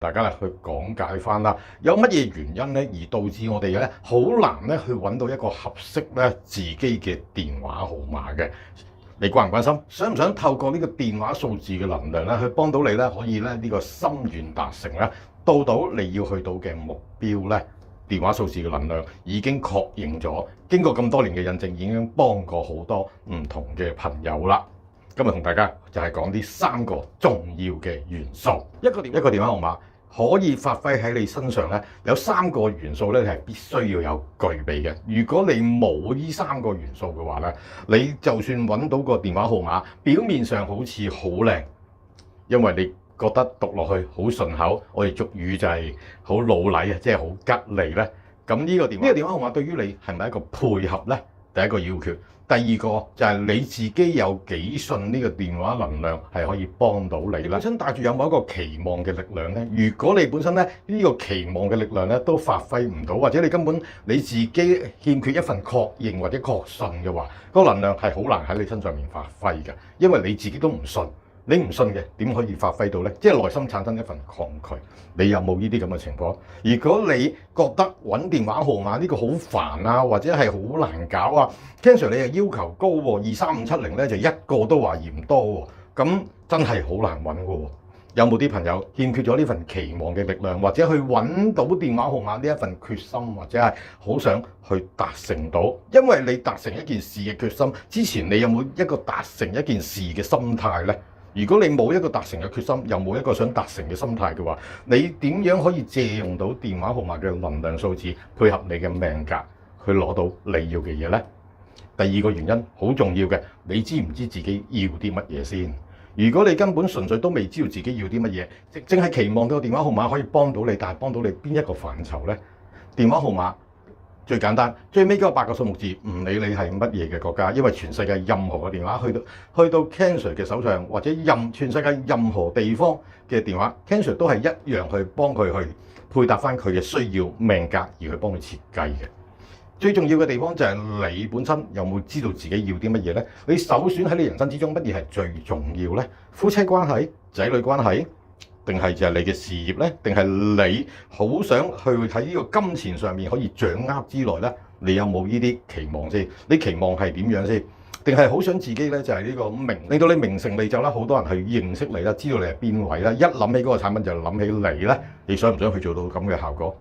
大家去講解翻啦，有乜嘢原因咧而導致我哋咧好難咧去揾到一個合適咧自己嘅電話號碼嘅？你關唔關心？想唔想透過呢個電話數字嘅能量咧去幫到你咧，可以咧呢個心願達成咧，到你要去到嘅目標咧？電話數字嘅能量已經確認咗，經過咁多年嘅印證，已經幫過好多唔同嘅朋友啦。今日同大家就係講呢3個重要嘅元素。一個電話號碼可以發揮喺你身上咧，有3個元素咧係必須要有具備嘅。如果你冇呢3個元素嘅話咧，你就算揾到個電話號碼，表面上好似好靚，因為你覺得讀落去好順口，我哋俗語就係好老禮啊，即係好吉利咧。咁呢個電話號碼對於你係咪一個配合咧？第一個要訣。第二個就係你自己有幾信呢個電話能量係可以幫到你啦。本身帶住有冇一個期望嘅力量呢？如果你本身咧呢個期望嘅力量咧都發揮唔到，或者你根本你自己欠缺一份確認或者確信嘅話，個能量係好難喺你身上面發揮嘅，因為你自己都唔信。你唔信嘅點可以發揮到呢？即係內心產生一份抗拒。你有冇呢啲咁嘅情況？如果你覺得揾電話號碼呢個好煩啊，或者係好難搞啊，Ken Sir你又要求高喎，23570咧就一個都話嫌多喎，咁真係好難揾嘅喎。有冇啲朋友欠缺咗呢份期望嘅力量，或者去揾到電話號碼呢一份決心，或者係好想去達成到？因為你達成一件事嘅決心之前，你有冇一個達成一件事嘅心態呢？如果你冇一個達成嘅決心，又冇一個想達成嘅心態嘅話，你點樣可以借用到電話號碼嘅能量數字配合你嘅命格去攞到你要嘅嘢呢？第二個原因好重要嘅，你知唔知自己要啲乜嘢先？如果你根本純粹都未知道自己要啲乜嘢，淨係期望到個電話號碼可以幫到你，但係幫到你邊一個範疇呢？電話號碼最簡單，最尾嗰個8個數目字，唔理你係乜嘢嘅國家，因為全世界任何嘅電話去到 Ken Sir 嘅手上，或者全世界任何地方嘅電話，Ken Sir 都係一樣去幫佢去配搭翻佢嘅需要命格而去幫佢設計嘅。最重要嘅地方就係你本身有冇知道自己要啲乜嘢呢？你首選喺你人生之中乜嘢係最重要呢？夫妻關係、仔女關係，定係就係你嘅事業呢？定係你好想去喺呢個金錢上面可以掌握之內呢？你有冇呢啲期望先？你期望係點樣先？定係好想自己呢？就係呢個名，令到你名成利就啦，好多人去認識你啦，知道你係邊位啦，一諗起嗰個產品就諗起你呢。你想唔想去做到咁嘅效果？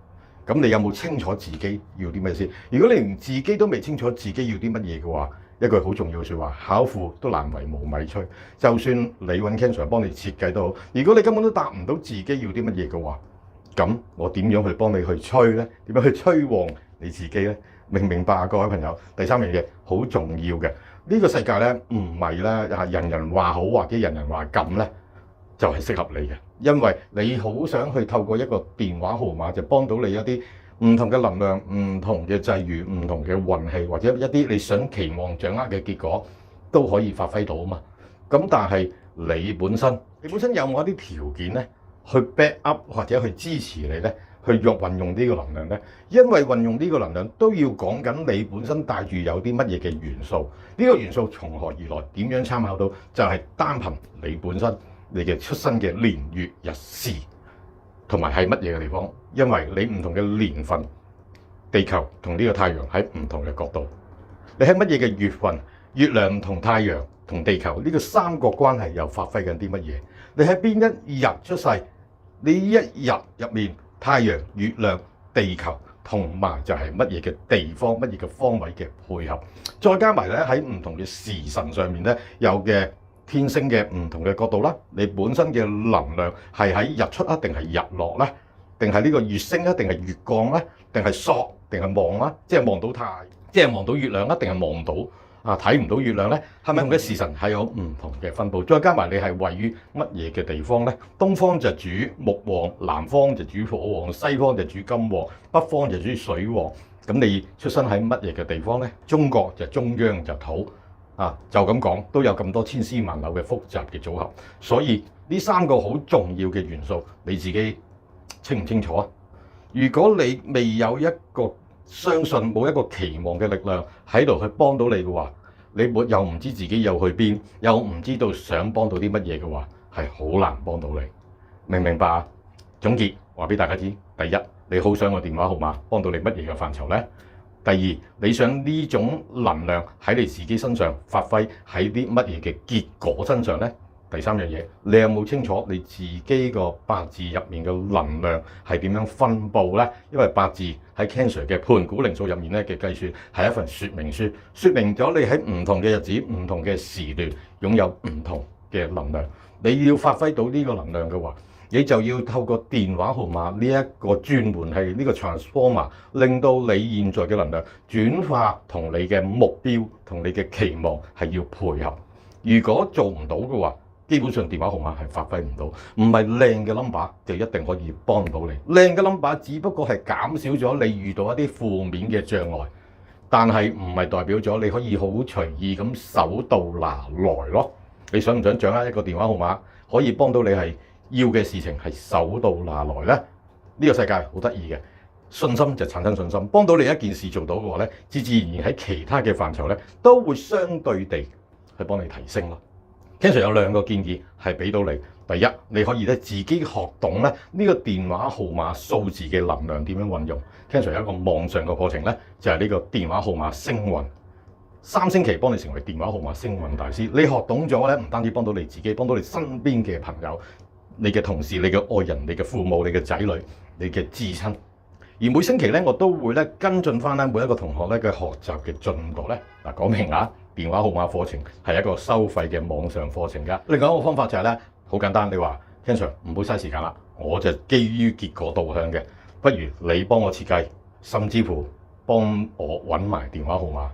咁你有冇清楚自己要啲咩先？如果你連自己都未清楚自己要啲乜嘢嘅話，一句好重要嘅説話，巧婦都難為無米炊。就算你揾 Ken Sir 幫你設計都好，如果你根本都答唔到自己要啲乜嘢嘅話，咁我點樣去幫你去催呢？點樣去催旺你自己呢？明唔明白啊，各位朋友？第三樣嘢好重要嘅，呢個世界呢，唔係咧人人話好或者人人話禁呢，就係適合你嘅。因為你好想去透過一個電話號碼就幫到你一啲唔同嘅能量、唔同嘅際遇、唔同嘅運氣，或者一啲你想期望掌握嘅結果都可以發揮到啊嘛。咁但係你本身有冇一啲條件呢？去 back up 或者去支持你呢？去運用呢個能量呢？因為運用呢個能量都要講緊你本身帶住有啲乜嘢嘅元素，呢個元素從何而來？點樣參考到？就係單憑你本身。你嘅出生嘅年月日時同埋係乜嘢嘅地方？因為你唔同嘅年份，地球同呢個太陽喺唔同嘅角度。你喺乜嘢嘅月份？月亮同太陽同地球呢個三角關係又發揮緊啲乜嘢？你喺邊一日出世？呢一日入面，太陽、月亮、地球同埋就係乜嘢嘅地方、乜嘢嘅方位嘅配合，再加埋咧喺唔同嘅時辰上面咧有嘅。天星嘅唔同嘅角度啦，你本身嘅能量係喺日出啊，定係日落咧？定係呢個月升啊，定係月降咧？定係索，定係望啦？即係望到即係望到月亮啊，定係望到睇唔到月亮咧？係咪同嘅時辰係有唔同嘅分佈？再加埋你係位於乜嘢嘅地方咧？東方就主木旺，南方就主火旺，西方就主金旺，北方就主水旺。咁你出生喺乜嘢嘅地方咧？中國就中央就土。就咁講都有咁多千絲萬縷嘅複雜嘅組合，所以呢3個好重要嘅元素，你自己清唔清楚啊？如果你未有一個相信冇一個期望嘅力量喺度去幫到你嘅話，你又唔知自己又去邊，又唔知道想幫到啲乜嘢嘅話，係好難幫到你，明唔明白啊？總結話俾大家知：第一，你好想個電話號碼幫到你乜嘢嘅範疇呢？第二，你想呢種能量喺你自己身上發揮喺啲乜嘢嘅結果身上呢？第三樣嘢，你有冇清楚你自己個八字入面嘅能量係點樣分佈呢？因為八字喺 Cancer 嘅盤古靈數入面咧嘅計算係一份說明書，說明咗你喺唔同嘅日子、唔同嘅時段擁有唔同嘅能量。你要發揮到呢個能量嘅話，你就要透過電話號碼呢一個轉換器，呢個 transformer， 令到你現在嘅能量轉化同你嘅目標同你嘅期望係要配合。如果做唔到嘅話，基本上電話號碼係發揮唔到，唔係靚嘅 number 就一定可以幫到你。靚嘅 number 只不過係減少咗你遇到一啲負面嘅障礙，但係唔係代表咗你可以好隨意咁手到拿來咯。你想唔想掌握一個電話號碼可以幫到你係要嘅事情係手到拿來呢？呢個世界好得意嘅，信心就產生信心，幫到你一件事做到嘅話呢，自然喺其他嘅範疇呢都會相對地去幫你提升咯。Cancer 有兩個建議係俾到你。第一，你可以咧自己學懂咧呢個電話號碼數字嘅能量點樣運用。Cancer 有一個網上嘅課程咧，就係呢個電話號碼星運，3星期幫你成為電話號碼星運大師。你學懂咗咧，唔單止幫到你自己，幫到你身邊嘅朋友、你嘅同事、你嘅愛人、你嘅父母、你嘅仔女、你嘅至親。而每星期咧，我都會咧跟進翻咧每一個同學咧嘅學習嘅進度咧。嗱，講明啊，電話號碼課程係一個收費嘅網上課程㗎。另外一個方法就係咧，好簡單，你話 Cancer 唔好嘥時間啦，我就基於結果導向嘅，不如你幫我設計，甚至乎幫我揾埋電話號碼。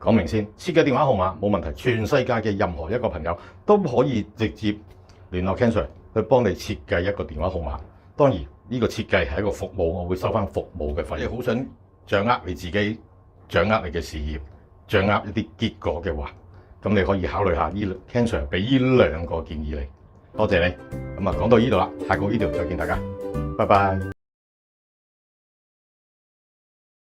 講明先，設計電話號碼冇問題，全世界嘅任何一個朋友都可以直接聯絡 Cancer 去幫你設計一個電話號碼。當然呢個設計係一個服務，我會收翻服務嘅費用。你好想掌握你自己，掌握你嘅事業，掌握一啲結果嘅話，咁你可以考慮下呢 Cancer 俾呢兩個建議你。多謝你。咁啊，講到呢度啦，下個 video 再見大家，拜拜。